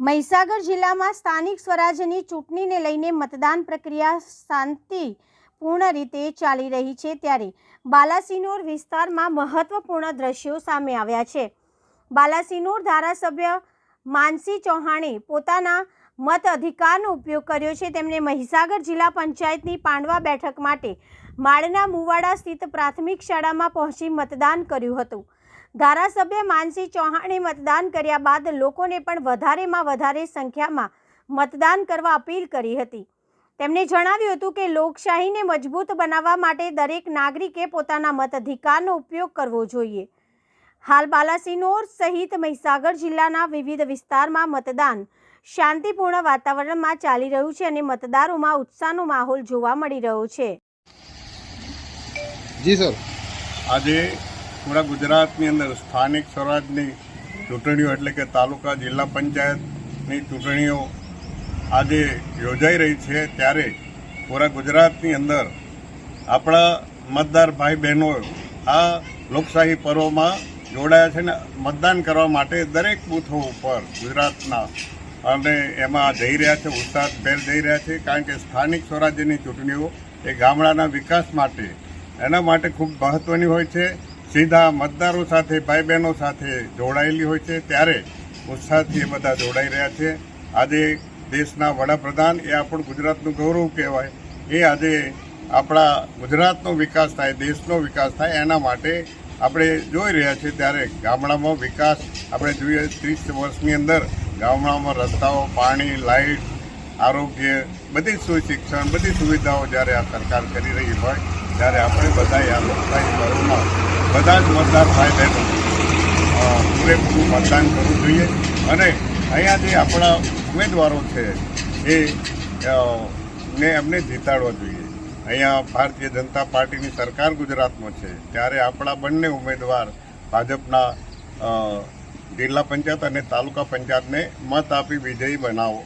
મહીસાગર જિલ્લામાં સ્થાનિક સ્વરાજ્યની ચૂંટણીને લઈને મતદાન પ્રક્રિયા શાંતિપૂર્ણ રીતે ચાલી રહી છે, ત્યારે બાલાસિનોર વિસ્તારમાં મહત્વપૂર્ણ દ્રશ્યો સામે આવ્યા છે। બાલાસિનોર ધારાસભ્ય માનસી ચૌહાણે પોતાના મત અધિકારનો ઉપયોગ કર્યો છે। તેમણે મહીસાગર જિલ્લા પંચાયતની પાંડવા બેઠક માટે માળના મુવાડા સ્થિત પ્રાથમિક શાળામાં પહોંચી મતદાન કર્યું હતું। ધારાસભ્ય માનસી ચૌહાણે મતદાન કર્યા બાદ લોકોને પણ વધારેમાં વધારે સંખ્યામાં મતદાન કરવા અપીલ કરી હતી। તેમણે જણાવ્યું હતું કે લોકશાહીને મજબૂત બનાવવા માટે દરેક નાગરિકે પોતાના મતાધિકારનો ઉપયોગ કરવો જોઈએ। હાલ બાલાસિનોર સહિત મહીસાગર જિલ્લાના વિવિધ વિસ્તારમાં મતદાન શાંતિપૂર્ણ વાતાવરણમાં ચાલી રહ્યું છે અને મતદારોમાં ઉત્સાહનો માહોલ જોવા મળી રહ્યો છે। જી સર, આજે पूरा गुजरातनी अंदर स्थानिक स्वराजनी चूंटणीओ एटले के तालुका जिला पंचायतनी चूंटणीओ आज योजाई रही है, त्यारे पूरा गुजरातनी अंदर अपना मतदार भाई बहनों आ लोकशाही पर्व में जोड़ाया है ने मतदान करवा माटे दरेक बूथों पर गुजरातना अने एमां जई रह्या छे, उत्साहभेर जई रह्या छे। कारण के स्थानिक स्वराज्यनी चूंटणीओ ए गामडाना विकास माटे एना माटे खूब महत्वनी होय छे। सीधा मतदारों साथे भाई बहनों साथे जोड़ायेली होय छे, त्यारे उत्साहथी ए बधा जोड़ाई रह्या छे। आजे देशना वडाप्रधान ए आपणुं गुजरातनुं गौरव कहेवाय, ए आजे आपणा गुजरातनो विकास थाय, देशनो विकास थाय एना माटे આપણે જોઈ રહ્યા છીએ। ત્યારે ગામડામાં વિકાસ આપણે જોઈએ 30 વર્ષની અંદર ગામડામાં રસ્તાઓ, પાણી, લાઇટ, આરોગ્ય, બધી શિક્ષણ, બધી સુવિધાઓ જ્યારે આ સરકાર કરી રહી હોય ત્યારે આપણે બધાએ આ લોકશાહી પર્વમાં બધા જ મતદાર ભાઈ બહેનો પૂરેપૂરું મતદાન કરવું જોઈએ અને અહીંયા જે આપણા ઉમેદવારો છે ને એમને જીતાડવા જોઈએ। અહીંયા ભારતીય જનતા પાર્ટીની સરકાર ગુજરાતમાં છે, ત્યારે આપણા બંને ઉમેદવાર ભાજપના જિલ્લા પંચાયત અને તાલુકા પંચાયતને મત આપી વિજયી બનાવો।